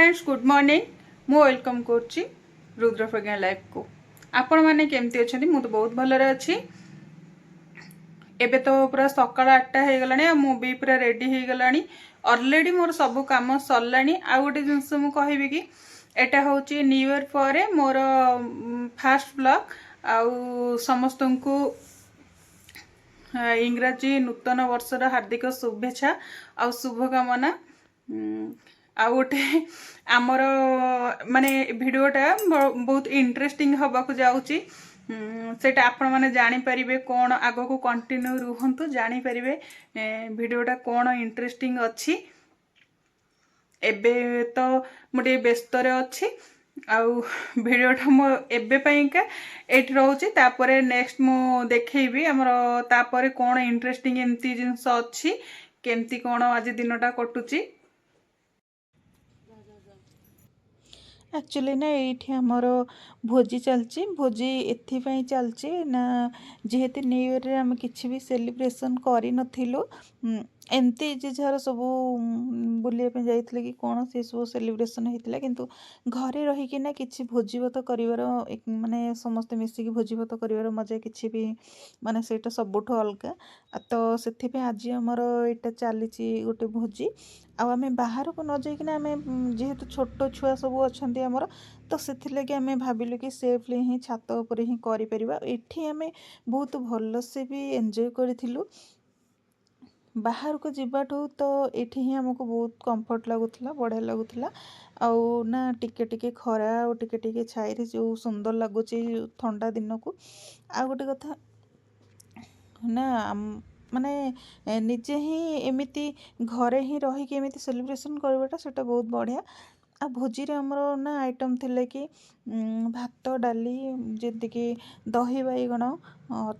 Friends good morning मु welcome करुच्ची Rudra प्रज्ञा life को आपण मैंने केमती अच्छा मु तो बहुत भलरे अच्छी एबे तो पूरा सकाळ 8टा हो गला मु भी पूरा रेडी हो गला ऑलरेडी मोर सब काम सरला आ गोटे जिनस मु कहबी कि एटा हूँ न्यू ईयर पर मोर फास्ट ब्लॉग आउ समस्त को इंग्राजी नूतन वर्षर हार्दिक शुभेच्छा आ शुभकामना आ गोटे आमर माने भिडियोटा बहुत इंटरेस्टिंग हवा को जाऊँगी सेटा आपण माने जानी परिबे कौन आगो को कंटिन्यू रुहंतु जानी परिबे भिडियोटा कौन इंटरेस्टिंग अच्छी एबे तो मुझे व्यस्त अच्छी आउ भिडियोटा मो एबे पाइका एठी रहउची तापरे नेक्स्ट मु देखैबी हमर तापरे कौन इंटरेस्टिंग एमती जिंस अच्छी केमती कौन आज दिनटा कटुची एक्चुअली ना ये आमर भोजी चलची भोजी एथिपाई चलची ना जेहेतु न्यू ईयर रे आम किछि भी सेलिब्रेशन करि नथिलु एमती जे जार सब बुलिया पे जाइथिले कि कोन से सब सेलिब्रेशन हेतिला किंतु घरे रही कि ना किछि भोजीभात करिवार माने समस्त मिसी कि भोजीभात करिवार मजा किछि भी माने सेटा सबुठ अलगा तो सेथि पे आज हमर एटा चलीची गोटे भोजी आम बाहर को न जाइकिना आम जेहेतु छोट छुआ सब अच्छा आमर तो से आम भाविलु कि सेफली ही छात उपर ही करें आम बहुत भल से भी एंजॉय करूँ बाहर को जीवाठू तो ये ही आमको बहुत कंफर्ट लगुला बढ़िया लगुला आउ ना टिके टिके खरा और टिके टिके छाई जो सुंदर लगुच ठंडा दिन को आ गोटे कथा ना माने निजे ही एमिति घरे ही रही कि एमिति सेलिब्रेशन करवाटा सेटा बहुत बढ़िया आ भोजी रे हमरो ना आइटम थिले कि भात डाली जेति कि दही बाइगण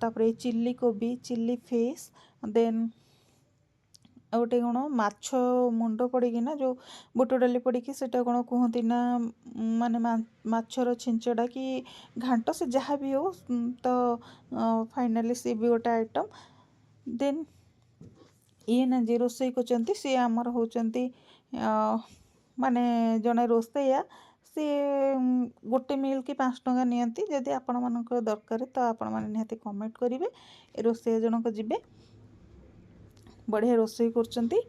तापर चिल्ली कोबी चिल्ली फिश देन गोटे कौन माछ मुंड पड़ना जो बुट डाली पड़ी से कौन कहती ना माने माछर छिंचड़ा कि घांट से जहाँ भी हो तो फाइनाली सी भी गोटे आइटम देन ये ना जे रोसई कर सी आमर होचंती माने जड़े रोसैया सी गोटे मिल कि 5 टंका नियंती जदि आपण मानकर दरकार तो आपण माने निहाती कमेंट करेंगे रोसैया जनक जीवे बढ़िया रोसई करचंती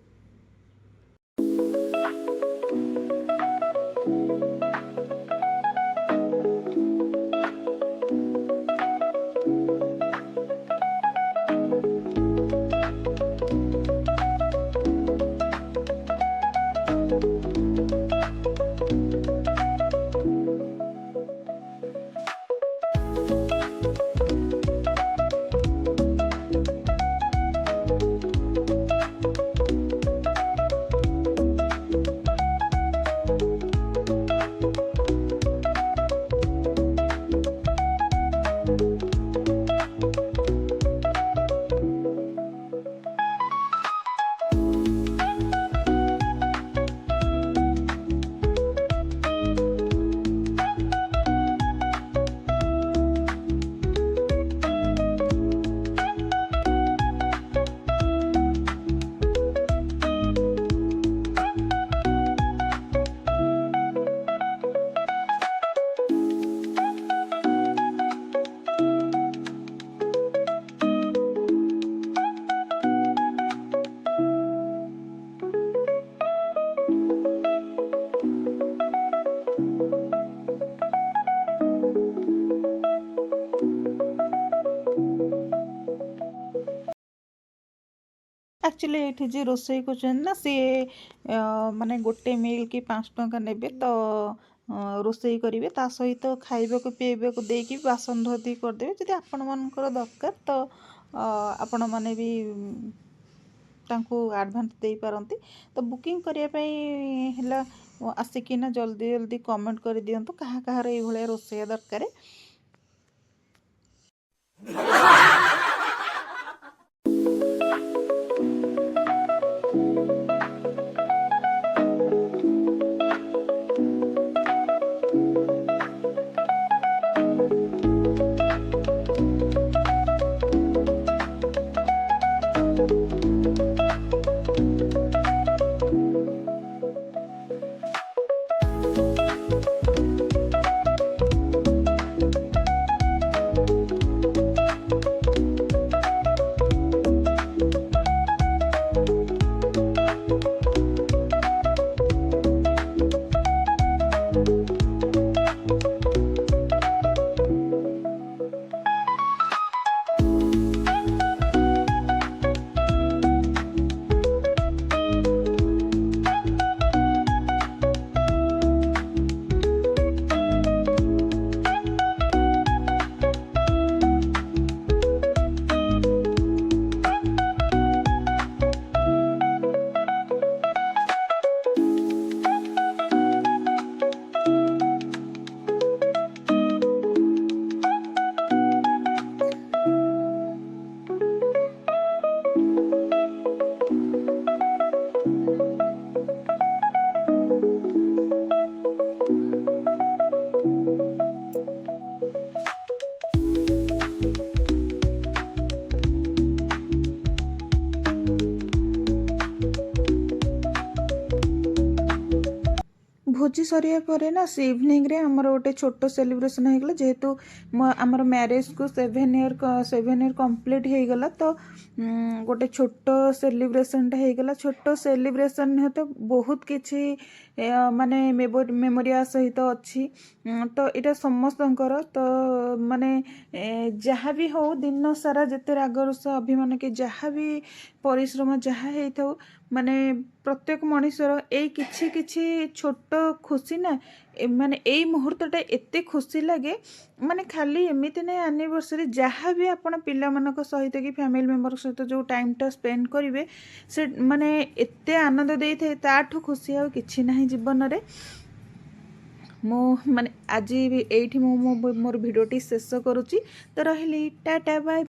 एक्चुअली ये जी रोसई कर ना सी माने गोटे मिल कि 5 टंका नेबे तो रोसई करेंगे ता सहित खाइबा को पीवा को देकी बासन धोती करदे जदि आपण मानकर दरकार तो आपण माने भी तांको एडवांस दे पारंती तो बुकिंग करिया पई हला आसिकिना जल्दी जल्दी कमेंट कर दियंतु कहा कहार ए भलिया रोसैया दरकार ଭୋଜି ସରିବା ପରେ ନା ସେ ଇଭିନିଂରେ ଆମର ଗୋଟେ ଛୋଟ ସେଲିବ୍ରେସନ୍ ହେଇଗଲା, ଯେହେତୁ ଆମର ମ୍ୟାରେଜ୍କୁ 7 ଇୟର୍ କମ୍ପ୍ଲିଟ୍ ହେଇଗଲା, ତ ଗୋଟେ ଛୋଟ ସେଲିବ୍ରେସନ୍ଟା ହେଇଗଲା। ଛୋଟ ସେଲିବ୍ରେସନ୍ ନୁହେଁ ତ ବହୁତ କିଛି ମାନେ ମେମୋରିଆ ସହିତ ଅଛି। ତ ଏଇଟା ସମସ୍ତଙ୍କର, ତ ମାନେ ଯାହା ବି ହଉ, ଦିନ ସାରା ଯେତେ ରାଗ ରୁଷା ଅଭିମାନ କି ଯାହା ବି ପରିଶ୍ରମ ଯାହା ହେଇଥାଉ, ମାନେ ପ୍ରତ୍ୟେକ ମଣିଷର ଏଇ କିଛି କିଛି ଛୋଟ ଖୁସି ନା, ମାନେ ଏଇ ମୁହୂର୍ତ୍ତଟା ଏତେ ଖୁସି ଲାଗେ। ମାନେ ଖାଲି ଏମିତି ନାହିଁ ଆନିଭର୍ସରୀ, ଯାହା ବି ଆପଣ ପିଲାମାନଙ୍କ ସହିତ କି ଫ୍ୟାମିଲି ମେମ୍ବରଙ୍କ ସହିତ ଯେଉଁ ଟାଇମ୍ଟା ସ୍ପେଣ୍ଡ କରିବେ, ସେ ମାନେ ଏତେ ଆନନ୍ଦ ଦେଇଥାଏ, ତାଠୁ ଖୁସି ଆଉ କିଛି ନାହିଁ ଜୀବନରେ। ମୁଁ ମାନେ ଆଜି ଏଇଠି ମୁଁ ମୋର ଭିଡ଼ିଓଟି ଶେଷ କରୁଛି। ତ ରହିଲି, ଟାଟା ବାଏ।